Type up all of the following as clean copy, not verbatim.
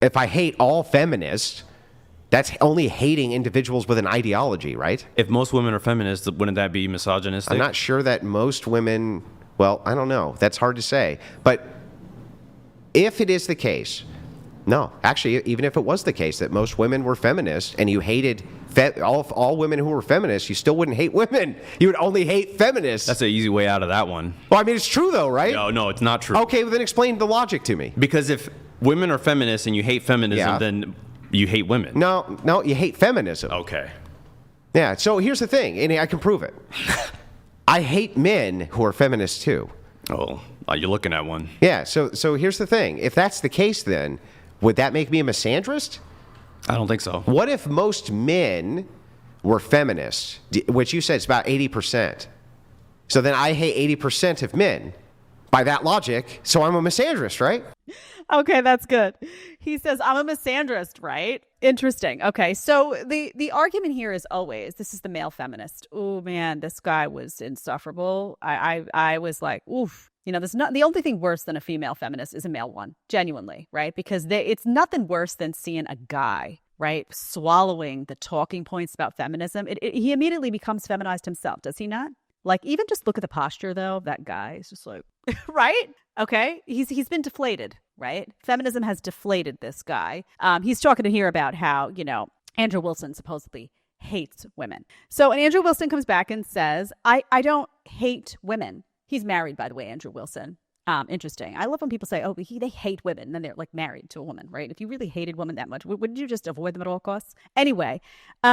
If I hate all feminists, that's only hating individuals with an ideology, right? If most women are feminists, wouldn't that be misogynistic? I'm not sure that most women, well, I don't know. That's hard to say. But if it is the case, no, actually, even if it was the case that most women were feminists and you hated all women who were feminists, you still wouldn't hate women. You would only hate feminists. That's an easy way out of that one. Well, I mean, it's true though, right? No, it's not true. Okay, well, then explain the logic to me. Because if women are feminists and you hate feminism, then you hate women. No, you hate feminism. Okay. Yeah, so here's the thing, and I can prove it. I hate men who are feminists too. Oh, you're looking at one. Yeah, so here's the thing. If that's the case, then would that make me a misandrist? I don't think so. What if most men were feminists, which you said is about 80%? So then I hate 80% of men. By that logic, so I'm a misandrist, right? Okay, that's good. He says, I'm a misandrist, right? Interesting. Okay, so the argument here is always, this is the male feminist. Oh, man, this guy was insufferable. I was like, oof. You know, there's not the only thing worse than a female feminist is a male one, genuinely, right? Because it's nothing worse than seeing a guy, right, swallowing the talking points about feminism. He immediately becomes feminized himself, does he not? Like, even just look at the posture, though, of that guy. It's just like, right? Okay. He's been deflated, right? Feminism has deflated this guy. He's talking here about how, Andrew Wilson supposedly hates women. So, and Andrew Wilson comes back and says, I don't hate women. He's married, by the way, Andrew Wilson. Interesting. I love when people say, they hate women, and then they're like married to a woman, right? If you really hated women that much, wouldn't you just avoid them at all costs? Anyway,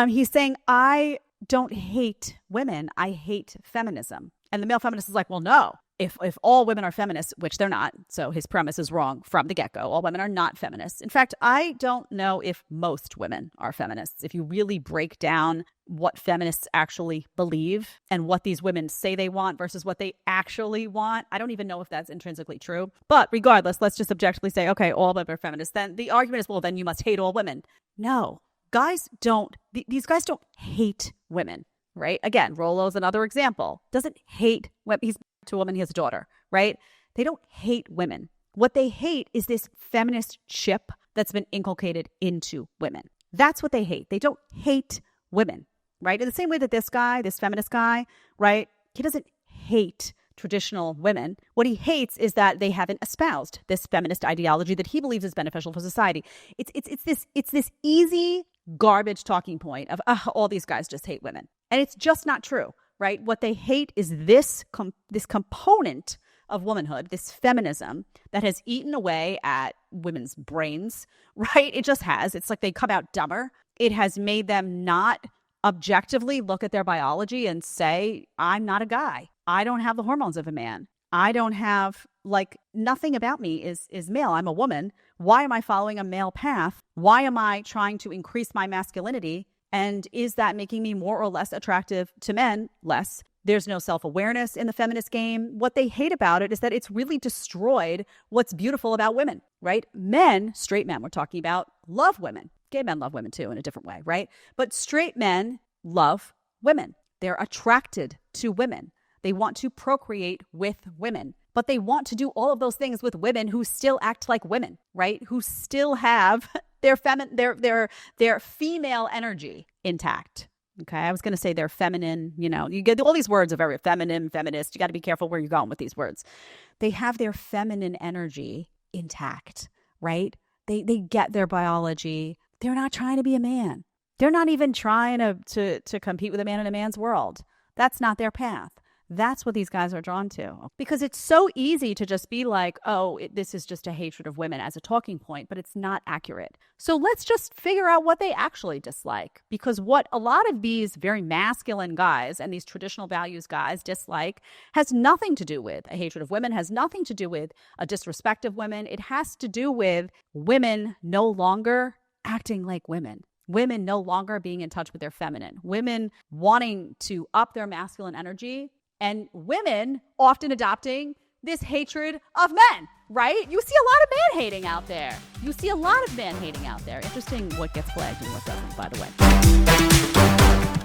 he's saying, I don't hate women. I hate feminism. And the male feminist is like, well, no. If all women are feminists, which they're not, so his premise is wrong from the get-go. All women are not feminists. In fact, I don't know if most women are feminists. If you really break down what feminists actually believe and what these women say they want versus what they actually want, I don't even know if that's intrinsically true. But regardless, let's just objectively say, okay, all women are feminists. Then the argument is, well, then you must hate all women. No, these guys don't hate women, right? Again, Rollo's another example. Doesn't hate women. He's to a woman, he has a daughter, right? They don't hate women. What they hate is this feminist chip that's been inculcated into women. That's what they hate. They don't hate women, right? In the same way that this feminist guy, right? He doesn't hate traditional women. What he hates is that they haven't espoused this feminist ideology that he believes is beneficial for society. It's this easy garbage talking point of all these guys just hate women. And it's just not true. Right? What they hate is this component of womanhood, this feminism that has eaten away at women's brains, right? It just has. It's like they come out dumber. It has made them not objectively look at their biology and say, I'm not a guy. I don't have the hormones of a man. I don't have, nothing about me is male. I'm a woman. Why am I following a male path? Why am I trying to increase my masculinity? And is that making me more or less attractive to men? Less. There's no self-awareness in the feminist game. What they hate about it is that it's really destroyed what's beautiful about women, right? Men, straight men we're talking about, love women. Gay men love women too in a different way, right? But straight men love women. They're attracted to women. They want to procreate with women. But they want to do all of those things with women who still act like women, right? Who still have their female energy intact. Okay, I was going to say they're feminine. You get all these words are very feminine, feminist. You got to be careful where you're going with these words. They have their feminine energy intact, right? They get their biology. They're not trying to be a man. They're not even trying to compete with a man in a man's world. That's not their path. That's what these guys are drawn to, because it's so easy to just be like, this is just a hatred of women as a talking point, but it's not accurate. So let's just figure out what they actually dislike, because what a lot of these very masculine guys and these traditional values guys dislike has nothing to do with a hatred of women, has nothing to do with a disrespect of women. It has to do with women no longer acting like women. Women no longer being in touch with their feminine. Women wanting to up their masculine energy. And women often adopting this hatred of men, right? You see a lot of man hating out there. Interesting what gets flagged and what doesn't, by the way.